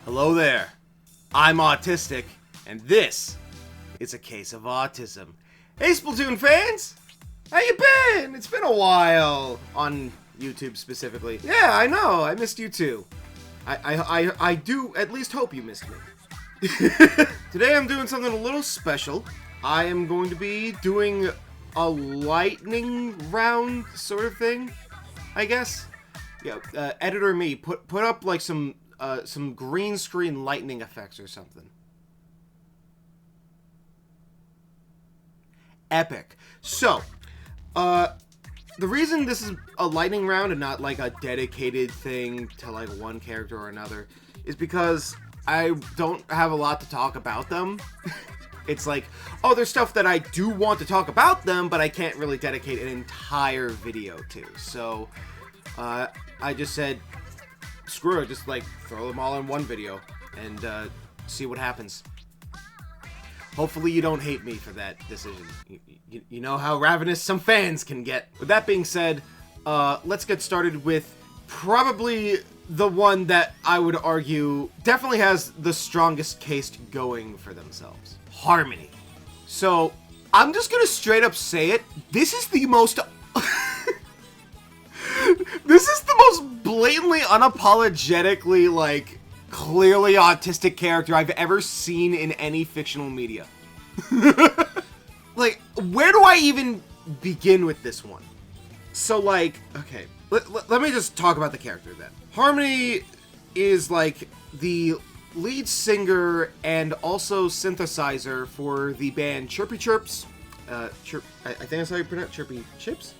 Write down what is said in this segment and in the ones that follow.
Hello there, I'm autistic, and this is a case of autism. Hey Splatoon fans! How you been? It's been a while, on YouTube specifically. Yeah, I know, I missed you too. I do at least hope you missed me. Today I'm doing something a little special. I am going to be doing a lightning round sort of thing, I guess. Yeah, editor me, put up like some green screen lightning effects or something. Epic. So, the reason this is a lightning round and not like a dedicated thing to like one character or another is because I don't have a lot to talk about them. It's like, oh, there's stuff that I do want to talk about them, but I can't really dedicate an entire video to. So, I just said, screw it, just like throw them all in one video and see what happens. Hopefully you don't hate me for that decision. You know how ravenous some fans can get. With that being said, let's get started with probably the one that I would argue definitely has the strongest case going for themselves. Harmony. So, I'm just gonna straight up say it. This is the most... This is the most blatantly, unapologetically, like, clearly autistic character I've ever seen in any fictional media. Like, where do I even begin with this one? So, like, okay, let me just talk about the character then. Harmony is, like, the lead singer and also synthesizer for the band Chirpy Chirps. I think that's how you pronounce Chirpy Chips?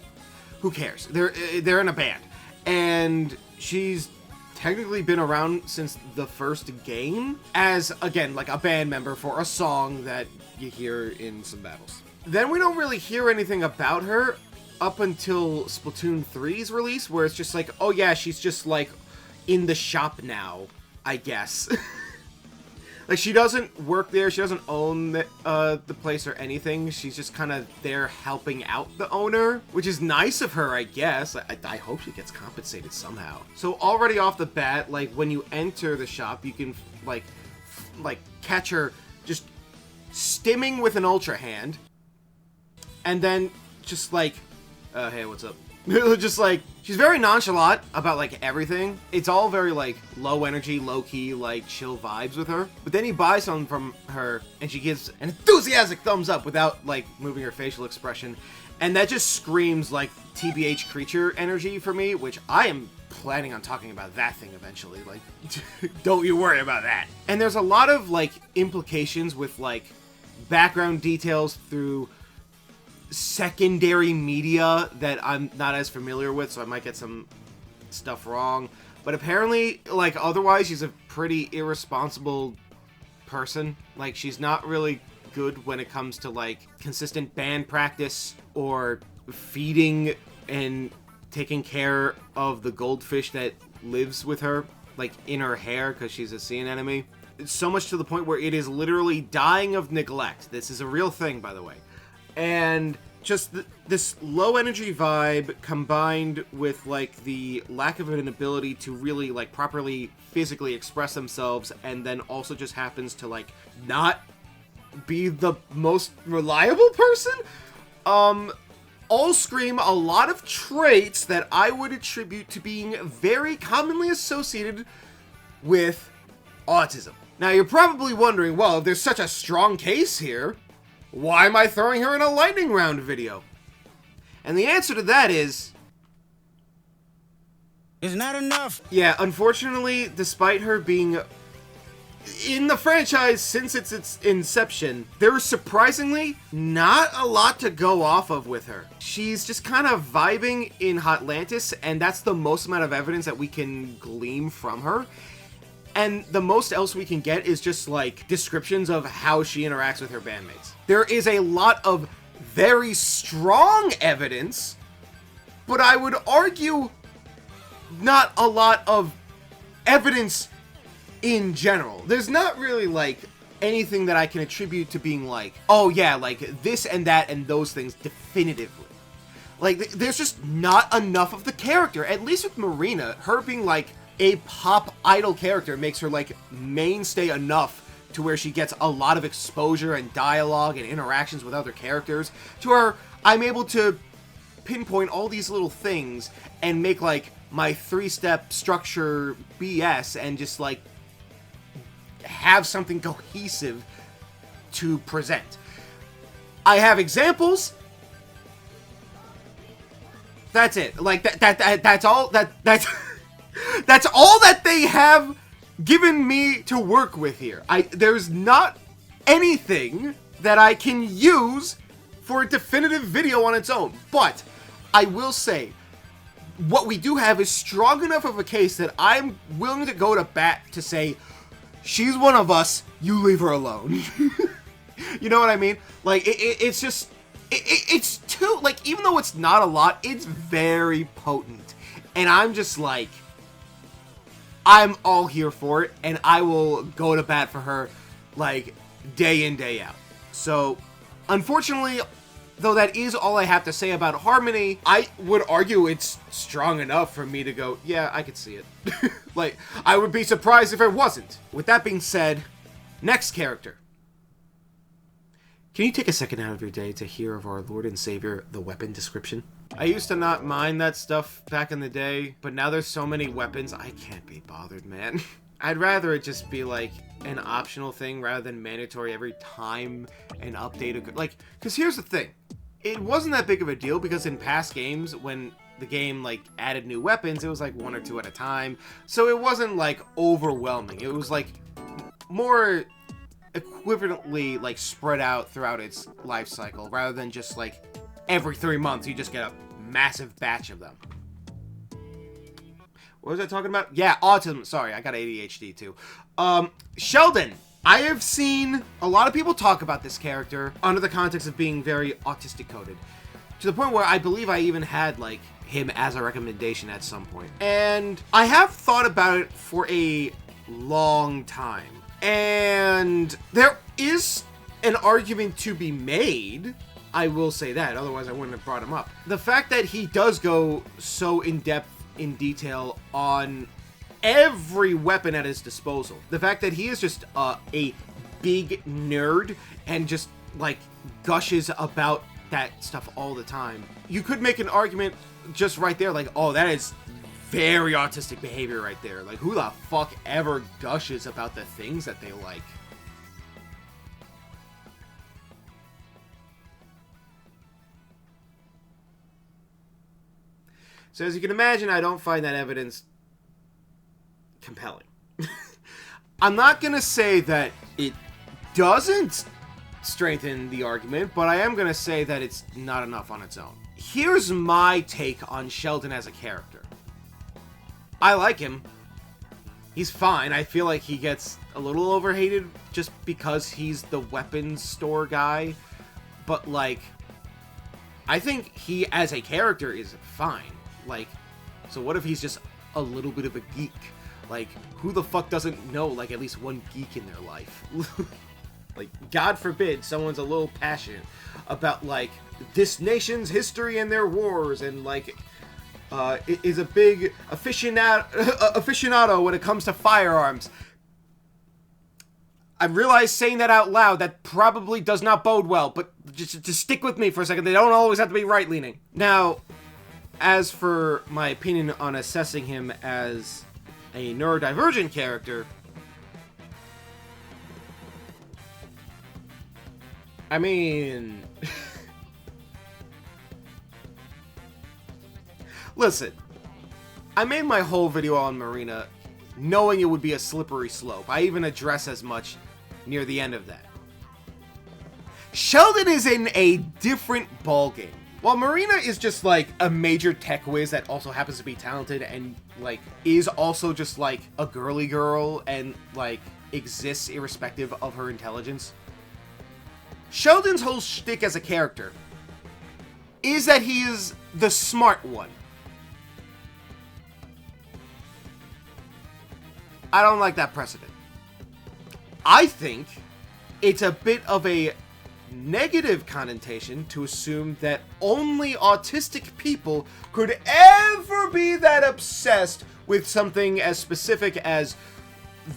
Who cares? They're in a band. And she's technically been around since the first game as, again, like a band member for a song that you hear in some battles. Then we don't really hear anything about her up until Splatoon 3's release, where it's just like, oh yeah, she's just like in the shop now, I guess. Like, she doesn't work there, she doesn't own the place or anything, she's just kind of there helping out the owner, which is nice of her, I guess. I hope she gets compensated somehow. So already off the bat, like, when you enter the shop, you can, like catch her just stimming with an ultra hand, and then just like, hey, what's up? Just like, she's very nonchalant about like everything. It's all very like low energy, low key, like chill vibes with her. But then you buy something from her and she gives an enthusiastic thumbs up without like moving her facial expression. And that just screams like TBH creature energy for me, which I am planning on talking about that thing eventually. Like, don't you worry about that. And there's a lot of like implications with like background details through secondary media that I'm not as familiar with, so I might get some stuff wrong. But apparently, like, otherwise, she's a pretty irresponsible person. Like, she's not really good when it comes to, like, consistent band practice or feeding and taking care of the goldfish that lives with her, like, in her hair, because she's a sea anemone. It's so much to the point where it is literally dying of neglect. This is a real thing, by the way. And just this low energy vibe combined with like the lack of an ability to really like properly physically express themselves, and then also just happens to like not be the most reliable person, all scream a lot of traits that I would attribute to being very commonly associated with autism. Now you're probably wondering, well, if there's such a strong case here, why am I throwing her in a lightning round video? And the answer to that is... it's not enough. Yeah, unfortunately, despite her being in the franchise since its inception, there is surprisingly not a lot to go off of with her. She's just kind of vibing in Hotlantis, and that's the most amount of evidence that we can glean from her. And the most else we can get is just, like, descriptions of how she interacts with her bandmates. There is a lot of very strong evidence, but I would argue not a lot of evidence in general. There's not really, like, anything that I can attribute to being like, oh yeah, like, this and that and those things definitively. Like, there's just not enough of the character. At least with Marina, her being, like, a pop idol character makes her, like, mainstay enough to where she gets a lot of exposure and dialogue and interactions with other characters, to where I'm able to pinpoint all these little things and make, like, my 3-step structure BS and just, like, have something cohesive to present. I have examples. That's it. Like, that's all that's that's all that they have given me to work with here. There's not anything that I can use for a definitive video on its own. But I will say, what we do have is strong enough of a case that I'm willing to go to bat to say, she's one of us, you leave her alone. You know what I mean? Like, it's just, it's too, like, even though it's not a lot, it's very potent. And I'm just like, I'm all here for it, and I will go to bat for her, like, day in, day out. So, unfortunately, though that is all I have to say about Harmony, I would argue it's strong enough for me to go, yeah, I could see it. Like, I would be surprised if it wasn't. With that being said, next character. Can you take a second out of your day to hear of our Lord and Savior, the weapon description? I used to not mind that stuff back in the day, but now there's so many weapons, I can't be bothered, man. I'd rather it just be, like, an optional thing rather than mandatory every time an update. Like, because here's the thing. It wasn't that big of a deal because in past games, when the game, like, added new weapons, it was, like, 1 or 2 at a time. So it wasn't, like, overwhelming. It was, like, more equivalently, like, spread out throughout its life cycle rather than just, like, every 3 months you just get a massive batch of them. What was I talking about? Yeah, autism. Sorry, I got ADHD too. Sheldon. I have seen a lot of people talk about this character under the context of being very autistic coded. To the point where I believe I even had, like, him as a recommendation at some point. And I have thought about it for a long time. And there is an argument to be made. I will say that, otherwise I wouldn't have brought him up. The fact that he does go so in-depth in detail on every weapon at his disposal. The fact that he is just a big nerd and just, like, gushes about that stuff all the time. You could make an argument just right there, like, oh, that is very autistic behavior right there. Like, who the fuck ever gushes about the things that they like? So as you can imagine, I don't find that evidence compelling. I'm not going to say that it doesn't strengthen the argument, but I am going to say that it's not enough on its own. Here's my take on Sheldon as a character. I like him. He's fine. I feel like he gets a little overhated just because he's the weapons store guy. But, like, I think he, as a character, is fine. Like, so what if he's just a little bit of a geek? Like, who the fuck doesn't know, like, at least one geek in their life? Like, God forbid someone's a little passionate about, like, this nation's history and their wars, and, like, is a big aficionado when it comes to firearms. I realize saying that out loud, that probably does not bode well, but just stick with me for a second. They don't always have to be right-leaning. Now, as for my opinion on assessing him as a neurodivergent character, I mean, listen, I made my whole video on Marina knowing it would be a slippery slope. I even address as much near the end of that. Sheldon is in a different ballgame. While Marina is just, like, a major tech whiz that also happens to be talented and, like, is also just, like, a girly girl and, like, exists irrespective of her intelligence, Sheldon's whole shtick as a character is that he is the smart one. I don't like that precedent. I think it's a bit of a negative connotation to assume that only autistic people could ever be that obsessed with something as specific as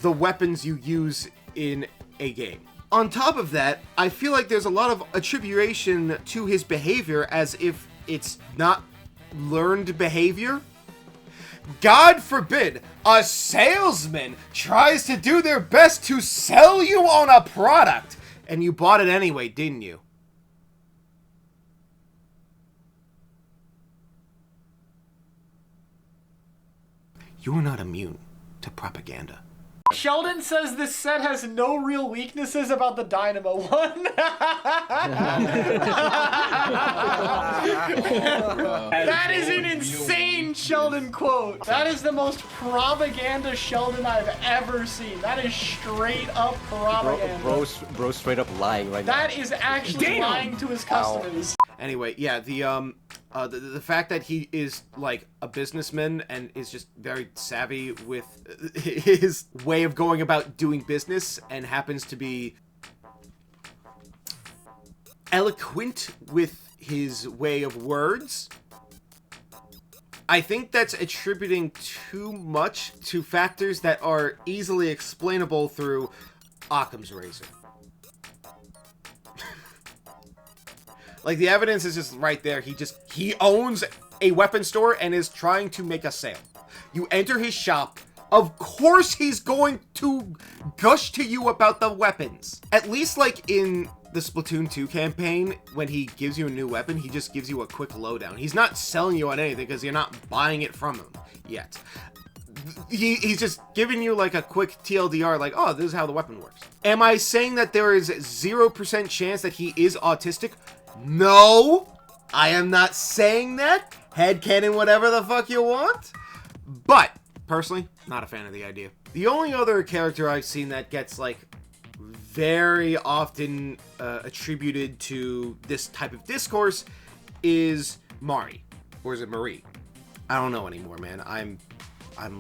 the weapons you use in a game. On top of that, I feel like there's a lot of attribution to his behavior as if it's not learned behavior. God forbid a salesman tries to do their best to sell you on a product, and you bought it anyway, didn't you? You're not immune to propaganda. Sheldon says this set has no real weaknesses about the Dynamo one. That is an insane Sheldon quote. That is the most propaganda Sheldon I've ever seen. That is straight up propaganda. Bro straight up lying right now. That is actually lying to his customers. Anyway, yeah, the fact that he is like a businessman and is just very savvy with his way of going about doing business and happens to be eloquent with his way of words, I think that's attributing too much to factors that are easily explainable through Occam's razor. Like, the evidence is just right there. He owns a weapon store and is trying to make a sale. You enter his shop, of course he's going to gush to you about the weapons. At least, like, in the Splatoon 2 campaign, when he gives you a new weapon, he just gives you a quick lowdown. He's not selling you on anything because you're not buying it from him yet. He's just giving you, like, a quick TLDR, like, oh, this is how the weapon works. Am I saying that there is 0% chance that he is autistic? No, I am not saying that. Headcanon whatever the fuck you want. But, personally, not a fan of the idea. The only other character I've seen that gets, like, very often attributed to this type of discourse is Mari. Or is it Marie? I don't know anymore, man. I'm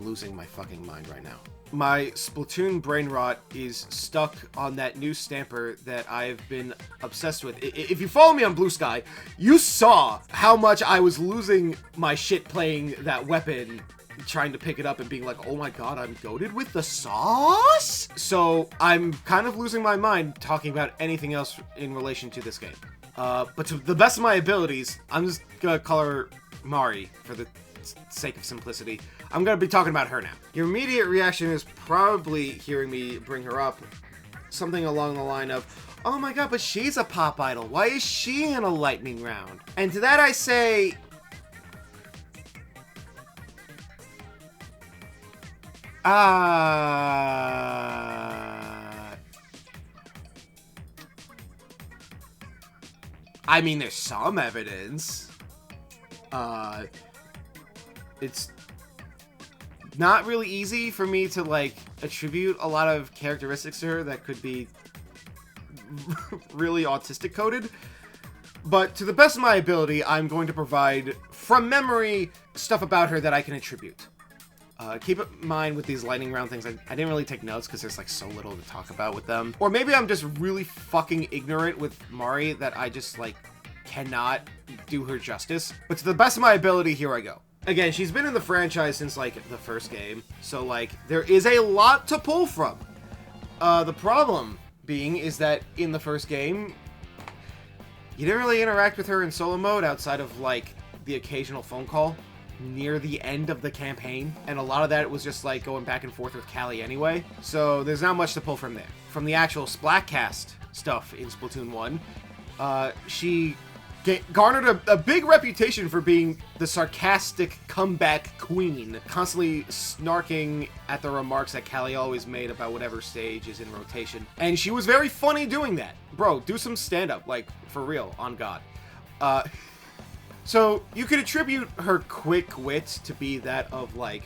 losing my fucking mind right now. My Splatoon brain rot is stuck on that new stamper that I've been obsessed with. If you follow me on Blue Sky, you saw how much I was losing my shit playing that weapon, trying to pick it up and being like, oh my god, I'm goated with the sauce? So I'm kind of losing my mind talking about anything else in relation to this game. But to the best of my abilities, I'm just gonna call her Mari for the sake of simplicity. I'm gonna be talking about her now. Your immediate reaction is probably hearing me bring her up something along the line of, oh my god, but she's a pop idol. Why is she in a lightning round? And to that I say, I mean, there's some evidence. It's not really easy for me to, like, attribute a lot of characteristics to her that could be really autistic coded. But to the best of my ability, I'm going to provide, from memory, stuff about her that I can attribute. Keep in mind with these lightning round things, I didn't really take notes because there's, like, so little to talk about with them. Or maybe I'm just really fucking ignorant with Mari that I just, like, cannot do her justice. But to the best of my ability, here I go. Again, she's been in the franchise since, like, the first game, so, like, there is a lot to pull from. The problem being is that in the first game, you didn't really interact with her in solo mode outside of, like, the occasional phone call near the end of the campaign, and a lot of that was just, like, going back and forth with Callie anyway, so there's not much to pull from there. From the actual Splatcast stuff in Splatoon 1, she garnered a big reputation for being the sarcastic comeback queen, constantly snarking at the remarks that Callie always made about whatever stage is in rotation. And she was very funny doing that. Bro, do some stand-up, like, for real, on God. So, you could attribute her quick wit to be that of, like,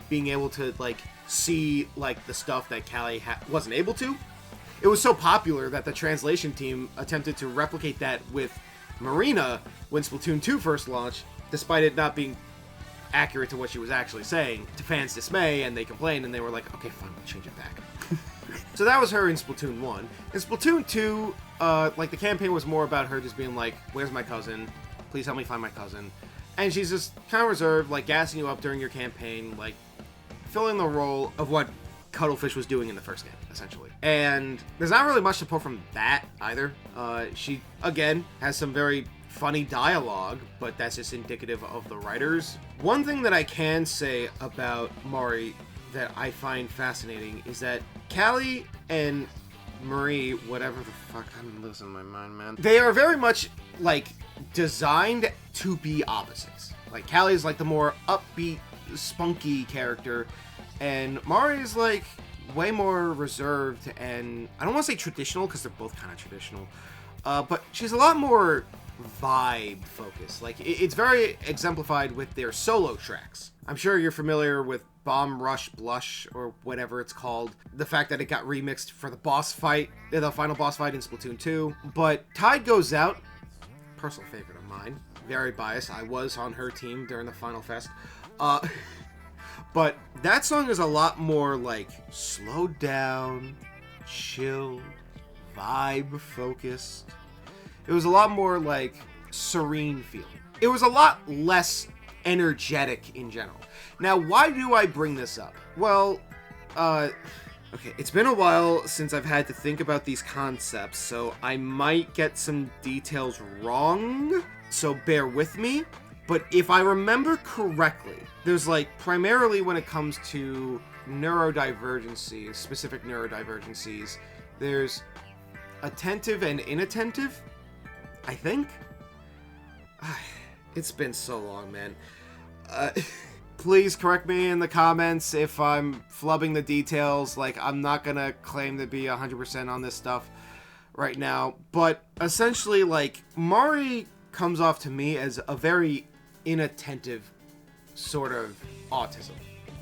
being able to, like, see, like, the stuff that Callie wasn't able to. It was so popular that the translation team attempted to replicate that with Marina when Splatoon 2 first launched, despite it not being accurate to what she was actually saying, to fans' dismay, and they complained, and they were like, okay, fine, we'll change it back. So that was her in Splatoon 1. In Splatoon 2, like the campaign was more about her just being like, where's my cousin? Please help me find my cousin. And she's just kind of reserved, like gassing you up during your campaign, like filling the role of what Cuttlefish was doing in the first game, essentially. And there's not really much to pull from that either. She, again, has some very funny dialogue, but that's just indicative of the writers. One thing that I can say about Mari that I find fascinating is that Callie and Marie, whatever the fuck, I'm losing my mind, man. They are very much, like, designed to be opposites. Like, Callie is, like, the more upbeat, spunky character, and Mari is, like, way more reserved and, I don't want to say traditional, because they're both kind of traditional, but she's a lot more vibe focused. Like, it's very exemplified with their solo tracks. I'm sure you're familiar with Bomb Rush Blush, or whatever it's called. The fact that it got remixed for the boss fight, the final boss fight in Splatoon 2. But Tide Goes Out, personal favorite of mine. Very biased. I was on her team during the Final Fest. But that song is a lot more, like, slowed down, chill, vibe focused. It was a lot more, like, serene feeling. It was a lot less energetic in general. Now, why do I bring this up? Well, okay, it's been a while since I've had to think about these concepts, so I might get some details wrong, so bear with me. But if I remember correctly, there's, like, primarily when it comes to neurodivergencies, specific neurodivergencies, there's attentive and inattentive, I think? It's been so long, man. Please correct me in the comments if I'm flubbing the details. Like, I'm not gonna claim to be 100% on this stuff right now. But essentially, like, Mari comes off to me as a very inattentive sort of autism,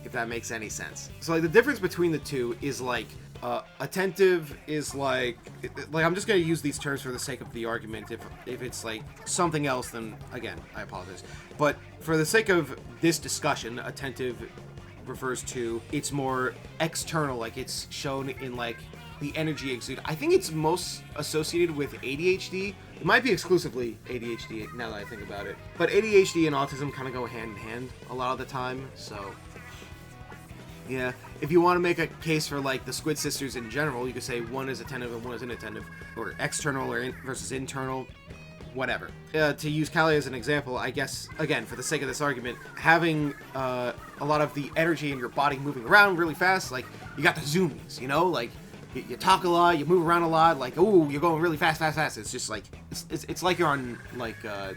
if that makes any sense. So, like, the difference between the two is, like, attentive is like I'm just gonna use these terms for the sake of the argument. If it's like something else, then again, I apologize. But for the sake of this discussion, attentive refers to it's more external, like it's shown in like the energy exude. I think it's most associated with ADHD. It might be exclusively ADHD now that I think about it. But ADHD and autism kind of go hand in hand a lot of the time, so yeah, if you want to make a case for, like, the Squid Sisters in general, you could say one is attentive and one is inattentive, or external or versus internal, whatever. To use Callie as an example, I guess, again, for the sake of this argument, having a lot of the energy in your body moving around really fast, like, you got the zoomies, you know? Like, you talk a lot, you move around a lot, like, ooh, you're going really fast. It's just, like, it's like you're on, like a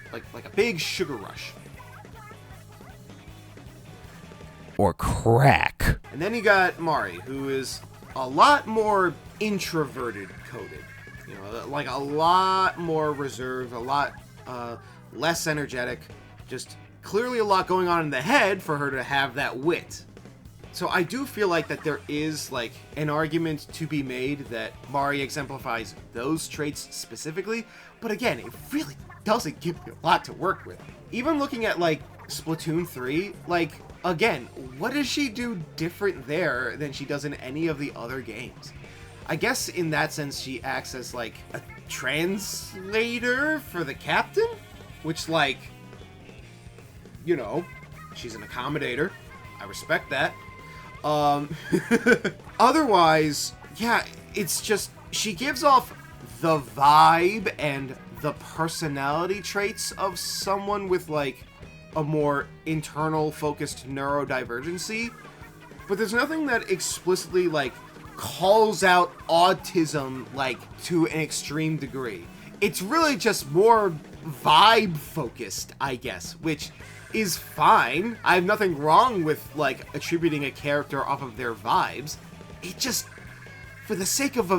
big sugar rush. Or crack. And then you got Mari, who is a lot more introverted coded. You know, like a lot more reserved, a lot less energetic. Just clearly a lot going on in the head for her to have that wit. So I do feel like that there is, like, an argument to be made that Mari exemplifies those traits specifically. But again, it really doesn't give you a lot to work with. Even looking at, like, Splatoon 3, like, again, what does she do different there than she does in any of the other games? I guess in that sense she acts as, like, a translator for the captain? Which, like, you know, she's an accommodator. I respect that. Otherwise, yeah, it's just, she gives off the vibe and the personality traits of someone with, like, a more internal focused neurodivergency, but there's nothing that explicitly, like, calls out autism, like, to an extreme degree. It's really just more vibe focused, I guess, which is fine. I have nothing wrong with, like, attributing a character off of their vibes. It just, for the sake of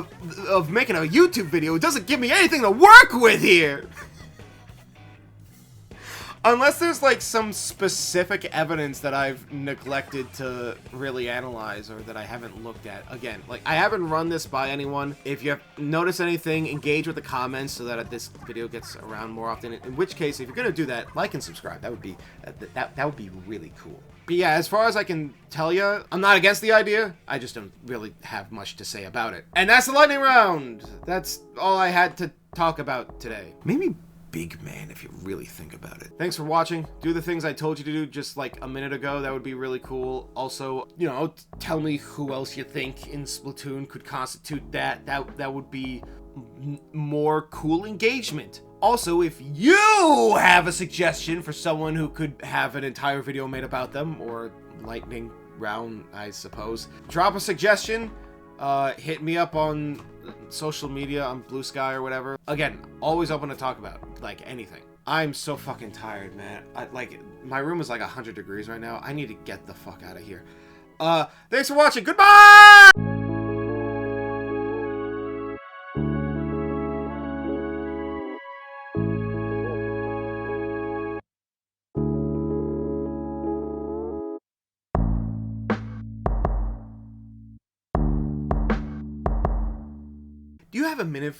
making a YouTube video, it doesn't give me anything to work with here. Unless there's, like, some specific evidence that I've neglected to really analyze or that I haven't looked at. Again, like, I haven't run this by anyone. If you notice anything, engage with the comments so that this video gets around more often. In which case, if you're gonna do that, like and subscribe. That would be that would be really cool. But yeah, as far as I can tell you, I'm not against the idea. I just don't really have much to say about it. And that's the lightning round. That's all I had to talk about today. Maybe big man if you really think about it. Thanks for watching. Do the things I told you to do just like a minute ago. That would be really cool. Also, you know, tell me who else you think in Splatoon could constitute that. That would be more cool engagement. Also, if you have a suggestion for someone who could have an entire video made about them, or lightning round, I suppose, drop a suggestion. Hit me up on social media, on Blue Sky or whatever. Again, always open to talk about, like, anything. I'm so fucking tired, man. My room is like 100 degrees right now. I need to get the fuck out of here. Thanks for watching. Goodbye! Do you have a minute?